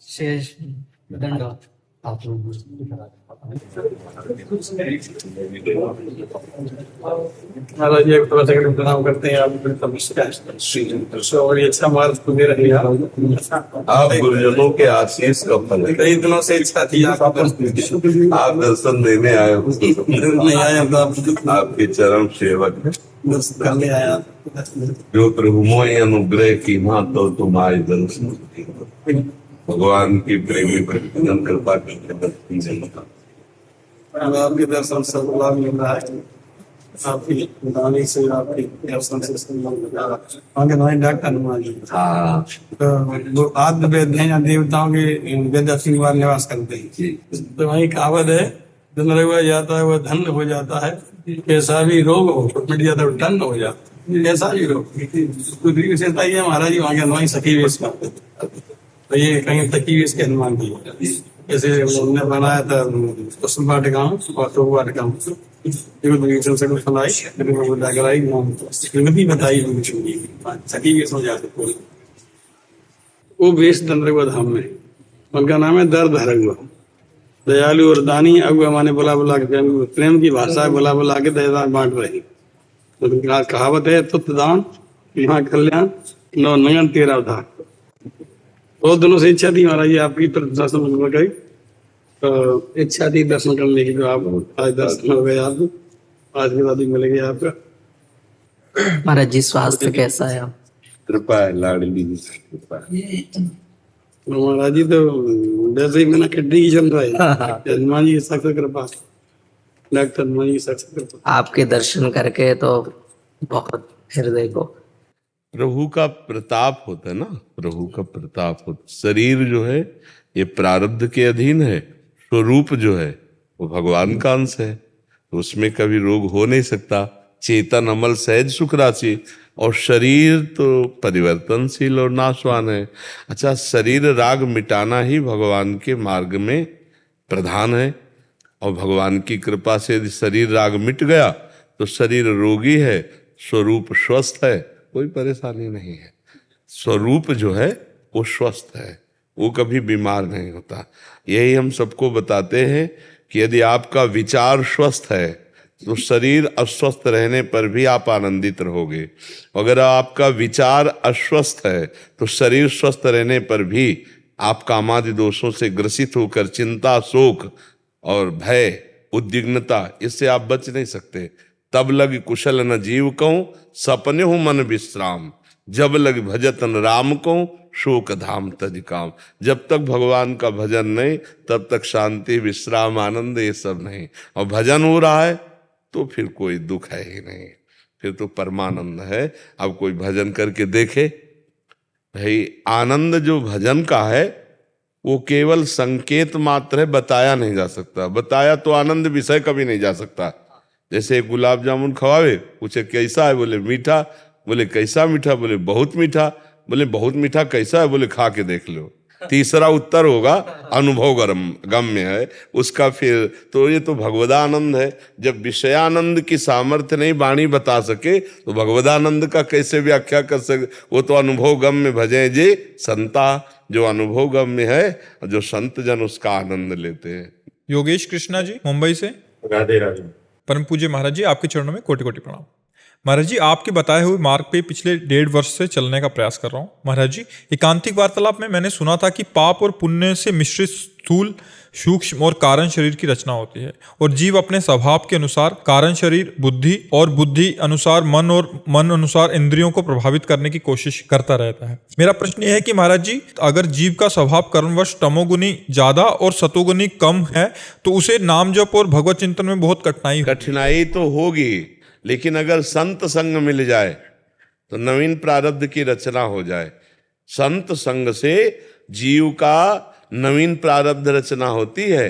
शेष दंडवत। महाराज जी थोड़ा सा प्रणाम करते हैं, आप अच्छा मार्ग को दे रहे हैं आप गुरुजनों के आशीष का फल है। कई दिनों से इच्छा थी आप दर्शन देने आए हो, नहीं आया तो आप आपके चरण सेवक है। दर्शन करने आया। जो प्रभु मोहि अनुग्रह की मां तो तुम आए दर्शन। भगवान की प्रेमी भक्तजन कृपा की आपके दर्शन से लाभ मिल रहा है, आपकी दानी से, आपके दर्शन से आगे नए डॉक्टर हनुमान जी हाँ तो आद्य वेद हैं या देवताओं के वेद सिंहवार निवास करते हैं। तो वही कहावत है, धन रघुआ जाता है वह धन हो जाता है, कैसा भी रोग हो मिट जाता है धन हो जाता है, कैसा भी रोग। दूसरी विशेषता ये महाराज जी वहाँ के हनुमान सखी वेश का, तो ये कहीं सखी वेश के हनुमान जी जैसे उन्होंने बनाया था कुसुम वाटिका और तो वाटिका सुनाई बताई सखी वेश हो जाते। वो वेश दंडरगुआ धाम में, उनका नाम है दर्द हरगुआ। दयालु और दानी अगुआ माने बुला बुला के प्रेम की भाषा बुला बुला के दयादान बांट रही। तो कहावत है, तुत दान यहाँ कल्याण नौ नयन तेरा उधार। बहुत दिनों से इच्छा थी महाराज जी आपकी दर्शन गई, तो इच्छा थी दर्शन करने की, तो आप आज दर्शन हो गए, आप आज के बाद ही मिल गया आपका। महाराज जी स्वास्थ्य कैसा है? आप कृपा है, लाडली जी की कृपा है। महाराज जी तो वैसे ही मैंने किडनी की चल रहा है, हनुमान जी सख्त कृपा, डॉक्टर हनुमान जी सख्त कृपा। आपके दर्शन करके तो बहुत हृदय को प्रभु का प्रताप होता है ना, प्रभु का प्रताप होता। शरीर जो है ये प्रारब्ध के अधीन है, स्वरूप जो है वो भगवान का अंश है, तो उसमें कभी रोग हो नहीं सकता। चेतन अमल सहज सुख राशि, और शरीर तो परिवर्तनशील और नाशवान है। अच्छा, शरीर राग मिटाना ही भगवान के मार्ग में प्रधान है, और भगवान की कृपा से यदि शरीर राग मिट गया तो शरीर रोगी है, स्वरूप स्वस्थ है, कोई परेशानी नहीं है। स्वरूप जो है वो स्वस्थ है, वो कभी बीमार नहीं होता। यही हम सबको बताते हैं कि यदि आपका विचार स्वस्थ है तो शरीर अस्वस्थ रहने पर भी आप आनंदित रहोगे। अगर आपका विचार अस्वस्थ है तो शरीर स्वस्थ रहने पर भी आप कामादि दोषों से ग्रसित होकर चिंता, शोक और भय, उद्विग्नता, इससे आप बच नहीं सकते। तब लग कुशल न जीव कहूं, सपने हूं मन विश्राम, जब लग भजतन राम कहूं, शोक धाम तज काम। जब तक भगवान का भजन नहीं तब तक शांति, विश्राम, आनंद ये सब नहीं। और भजन हो रहा है तो फिर कोई दुख है ही नहीं, फिर तो परमानंद है। अब कोई भजन करके देखे भाई, आनंद जो भजन का है वो केवल संकेत मात्र है, बताया नहीं जा सकता। बताया तो आनंद विषय कभी नहीं जा सकता। जैसे गुलाब जामुन खवावे, पूछे कैसा है, बोले मीठा, बोले कैसा मीठा, बोले बहुत मीठा, बोले बहुत मीठा कैसा है, बोले खा के देख लो। तीसरा उत्तर होगा अनुभव गम्य है उसका। फिर तो ये तो भगवदानंद है। जब विषयानंद की सामर्थ्य नहीं वाणी बता सके तो भगवदानंद का कैसे व्याख्या कर सके। वो तो अनुभव गम्य भजे जे संता, जो अनुभव गम्य है, जो संत जन उसका आनंद लेते हैं। योगेश कृष्णा जी मुंबई से। राधे राधे। परम पूज्य महाराज जी, आपके चरणों में कोटि कोटि प्रणाम। महाराज जी, आपके बताए हुए मार्ग पे पिछले 1.5 वर्ष से चलने का प्रयास कर रहा हूँ। महाराज जी, एकांतिक वार्तालाप में मैंने सुना था कि पाप और पुण्य से मिश्रित स्थूल, सूक्ष्म और कारण शरीर की रचना होती है, और जीव अपने स्वभाव के अनुसार कारण शरीर, बुद्धि और बुद्धि अनुसार मन, और मन अनुसार इंद्रियों को प्रभावित करने की कोशिश करता रहता है। मेरा प्रश्न यह है कि महाराज जी, अगर जीव का स्वभाव कर्मवश तमोगुनी ज्यादा और सतोगुनी कम है तो उसे नाम जप और भगवत चिंतन में बहुत कठिनाई तो होगी, लेकिन अगर संत संग मिल जाए तो नवीन प्रारब्ध की रचना हो जाए। संत संग से जीव का नवीन प्रारब्ध रचना होती है।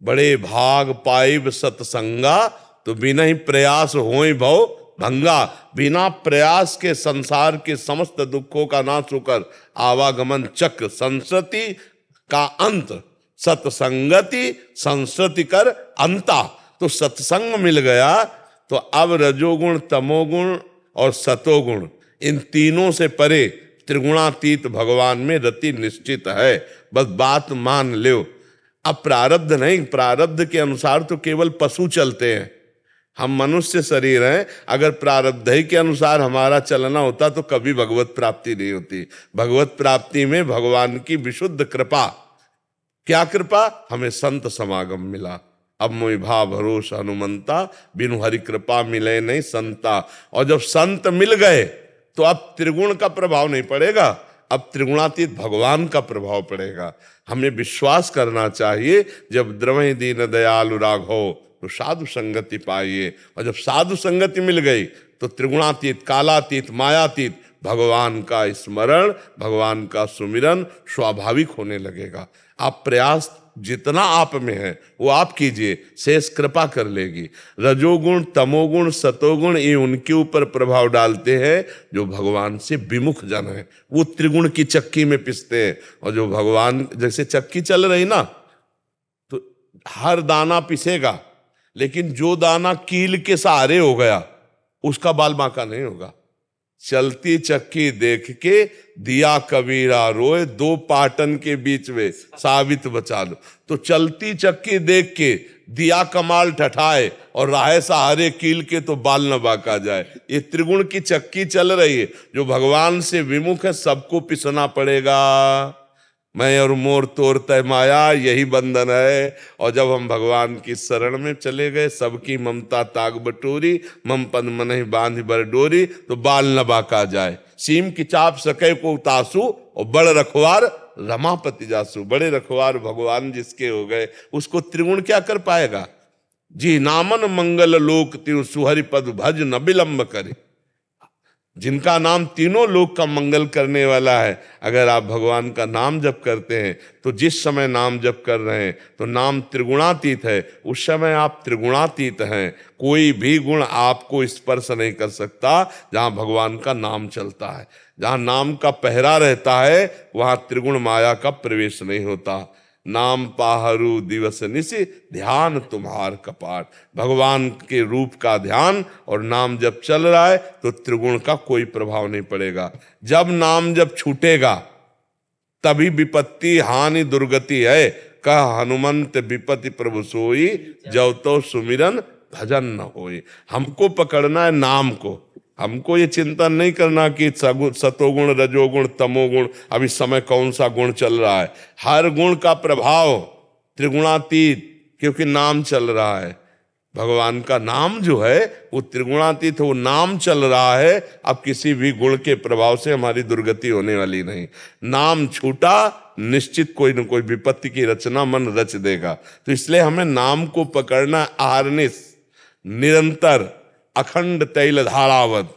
बड़े भाग पाइब सत्संगा, तो बिना ही प्रयास होय भव भंगा। बिना प्रयास के संसार के समस्त दुखों का नाश होकर आवागमन चक्र संस्कृति का अंत, सत्संगति संस्कृति कर अंता। तो सत्संग मिल गया तो अब रजोगुण, तमोगुण और सतोगुण, इन तीनों से परे त्रिगुणातीत भगवान में रति निश्चित है। बस बात मान लो। अब प्रारब्ध नहीं, प्रारब्ध के अनुसार तो केवल पशु चलते हैं, हम मनुष्य शरीर हैं। अगर प्रारब्ध ही के अनुसार हमारा चलना होता तो कभी भगवत प्राप्ति नहीं होती। भगवत प्राप्ति में भगवान की विशुद्ध कृपा। क्या कृपा? हमें संत समागम मिला। अब मोहि भाव भरोस हनुमंता, बिनु हरि कृपा मिले नहीं संता। और जब संत मिल गए तो अब त्रिगुण का प्रभाव नहीं पड़ेगा, अब त्रिगुणातीत भगवान का प्रभाव पड़ेगा। हमें विश्वास करना चाहिए, जब द्रवहि दीन दयालु राघव तो साधु संगति पाइए। और जब साधु संगति मिल गई तो त्रिगुणातीत, कालातीत, मायातीत भगवान का स्मरण, भगवान का सुमिरन स्वाभाविक होने लगेगा। आप प्रयास जितना आप में है वो आप कीजिए, शेष कृपा कर लेगी। रजोगुण, तमोगुण, सतोगुण ये उनके ऊपर प्रभाव डालते हैं जो भगवान से विमुख जन है। वो त्रिगुण की चक्की में पिसते हैं। और जो भगवान, जैसे चक्की चल रही ना, तो हर दाना पिसेगा, लेकिन जो दाना कील के सहारे हो गया उसका बाल बांका नहीं होगा। चलती चक्की देख के दिया कबीरा रोए, दो पाटन के बीच में साबित बचा लो। तो चलती चक्की देख के दिया कमाल ठठाए और राहे सहारे कील के तो बाल न बांका जाए। ये त्रिगुण की चक्की चल रही है। जो भगवान से विमुख है सबको पिसना पड़ेगा। मैं और मोर तोर तय माया, यही बंधन है। और जब हम भगवान की शरण में चले गए, सबकी ममता ताग बटोरी, मम पद मनहि बांध बर डोरी, तो बाल न बाका जाए। सीम की चाप सके को उतासु, और बड़ रखवार रमापति जासु। बड़े रखवार भगवान जिसके हो गए, उसको त्रिगुण क्या कर पाएगा? जी नामन मंगल लोक तिरु सुहरि पद भज न विलंब करे। जिनका नाम तीनों लोक का मंगल करने वाला है, अगर आप भगवान का नाम जप करते हैं तो जिस समय नाम जप कर रहे हैं तो नाम त्रिगुणातीत है, उस समय आप त्रिगुणातीत हैं। कोई भी गुण आपको स्पर्श नहीं कर सकता जहां भगवान का नाम चलता है। जहां नाम का पहरा रहता है वहां त्रिगुण माया का प्रवेश नहीं होता। नाम पाहरू दिवस निशि, ध्यान तुम्हार कपाट। भगवान के रूप का ध्यान और नाम जब चल रहा है तो त्रिगुण का कोई प्रभाव नहीं पड़ेगा। जब नाम जब छूटेगा तभी विपत्ति हानि दुर्गति है। कह हनुमंत विपत्ति प्रभु सोई, जब तो सुमिरन भजन न होई। हमको पकड़ना है नाम को। हमको ये चिंता नहीं करना कि सतोगुण, रजोगुण, तमोगुण, अभी समय कौन सा गुण चल रहा है। हर गुण का प्रभाव त्रिगुणातीत, क्योंकि नाम चल रहा है। भगवान का नाम जो है वो त्रिगुणातीत, वो नाम चल रहा है। अब किसी भी गुण के प्रभाव से हमारी दुर्गति होने वाली नहीं। नाम छूटा, निश्चित कोई न कोई विपत्ति की रचना मन रच देगा। तो इसलिए हमें नाम को पकड़ना, आहारनिश, निरंतर, अखंड तैल धारावत,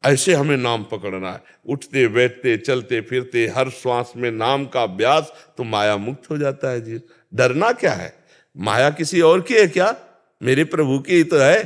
ऐसे हमें नाम पकड़ना है। उठते बैठते चलते फिरते हर श्वास में नाम का अभ्यास, तो माया मुक्त हो जाता है जी। डरना क्या है? माया किसी और की है क्या? मेरे प्रभु की ही तो है।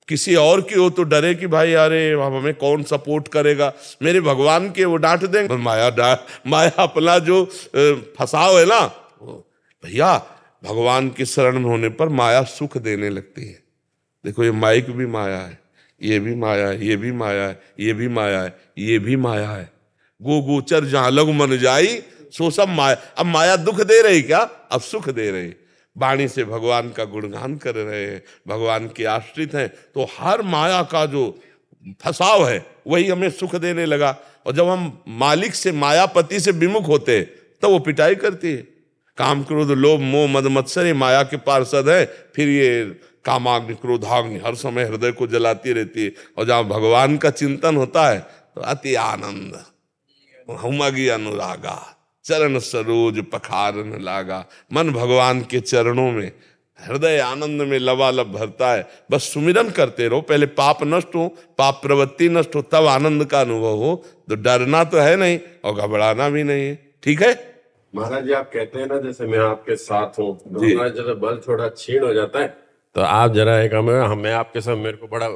किसी और की हो तो डरे कि भाई अरे हमें कौन सपोर्ट करेगा। मेरे भगवान के वो डांट देंगे। माया अपना जो फसाव है ना, भैया भगवान की शरण में होने पर माया सुख देने लगती है। देखो ये माइक भी माया है, ये भी माया है, ये भी माया है, ये भी माया है, ये भी माया है। गो गोचर जहां लघु मन जाई, सो सब माया। अब माया दुख दे रही क्या? अब सुख दे रही। वाणी से भगवान का गुणगान कर रहे हैं, भगवान के आश्रित हैं, तो हर माया का जो फसाव है वही हमें सुख देने लगा। और जब हम मालिक से, मायापति से विमुख होते तो वो पिटाई करती है। काम क्रोध लोभ मोह मद मत्सर ये माया के पार्षद है। फिर ये कामाग्नि क्रोधाग्नि हर समय हृदय को जलाती रहती है। और जहाँ भगवान का चिंतन होता है तो अति आनंद, हुमगी अनुरागा, चरण सरोज पखारन लागा। मन भगवान के चरणों में, हृदय आनंद में लबालब भरता है। बस सुमिरन करते रहो, पहले पाप नष्ट हो, पाप प्रवृत्ति नष्ट हो, तब आनंद का अनुभव हो। तो डरना तो है नहीं और घबराना भी नहीं है। ठीक है महाराज जी, आप कहते हैं ना जैसे मैं आपके साथ हूँ, महाराज जरा बल थोड़ा क्षीण हो जाता है तो आप जरा एक मैं आपके साथ, मेरे को बड़ा,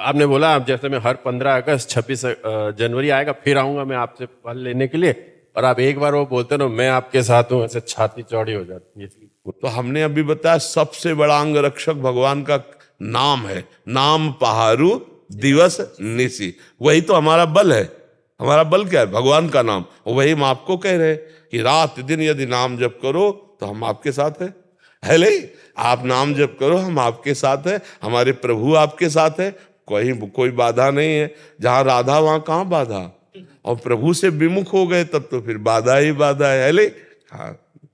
आपने बोला आप जैसे मैं हर 15 अगस्त 26 जनवरी आएगा फिर आऊंगा मैं आपसे फल लेने के लिए, और आप एक बार वो बोलते ना मैं आपके साथ हूँ, ऐसे छाती चौड़ी हो जाती है। तो हमने अभी बताया सबसे बड़ा अंग रक्षक भगवान का नाम है। नाम पहारू दिवस निसी, वही तो हमारा बल है। हमारा बल क्या है? भगवान का नाम। वही हम आपको कह रहे हैं कि रात दिन यदि नाम जप करो तो हम आपके साथ है ले, आप नाम जप करो, हम आपके साथ है, हमारे प्रभु आपके साथ है, कोई बाधा नहीं है। जहां राधा वहां कहां बाधा, और प्रभु से विमुख हो गए तब तो फिर बाधा ही बाधा है ले। हाँ,